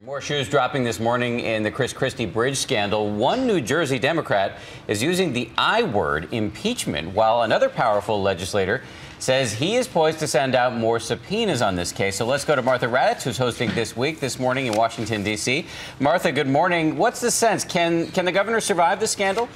More shoes dropping this morning in the Christie bridge scandal. One New Jersey Democrat is using the I word, impeachment, while another powerful legislator says he is poised to send out more subpoenas on this case. So let's go to Martha Raddatz, who's hosting This Week this morning in Washington, D.C. Martha, good morning. What's the sense? Can the governor survive the scandal?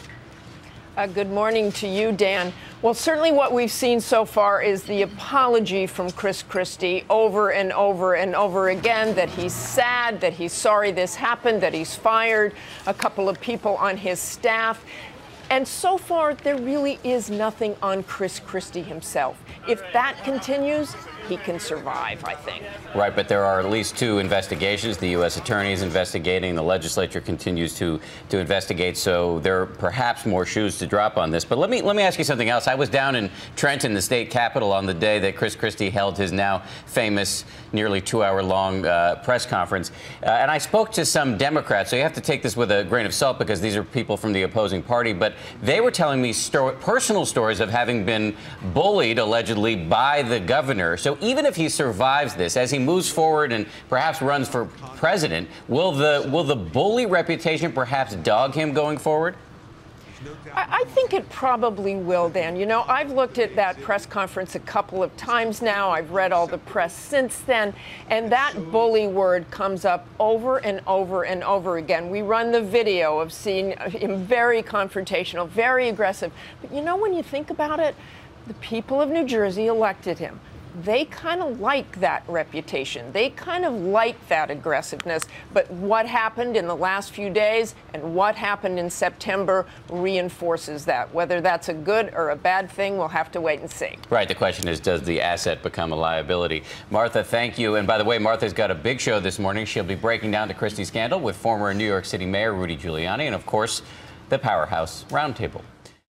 Good morning to you, Dan. Well, certainly what we've seen so far is the apology from Christie over and over and over again that he's sad, that he's sorry this happened, that he's fired a couple of people on his staff. And so far, there really is nothing on Christie himself. If that continues, he can survive, I think. Right, but there are at least two investigations. The U.S. attorney is investigating. The legislature continues to investigate. So there are perhaps more shoes to drop on this. But let me ask you something else. I was down in Trenton, the state capitol, on the day that Christie held his now famous, nearly 2-hour-long press conference. And I spoke to some Democrats. So you have to take this with a grain of salt because these are people from the opposing party. But they were telling me personal stories of having been bullied, allegedly, by the governor. So even if he survives this, as he moves forward and perhaps runs for president, will the bully reputation perhaps dog him going forward? I think it probably will, Dan. You know, I've looked at that press conference a couple of times now. I've read all the press since then, and that bully word comes up over and over and over again. We run the video of seeing him very confrontational, very aggressive. But you know, when you think about it, the people of New Jersey elected him. They kind of like that reputation. They kind of like that aggressiveness. But what happened in the last few days and what happened in September reinforces that. Whether that's a good or a bad thing, we'll have to wait and see. Right. The question is, does the asset become a liability? Martha, thank you. And by the way, Martha's got a big show this morning. She'll be breaking down the Christie scandal with former New York City Mayor Rudy Giuliani and, of course, the Powerhouse Roundtable.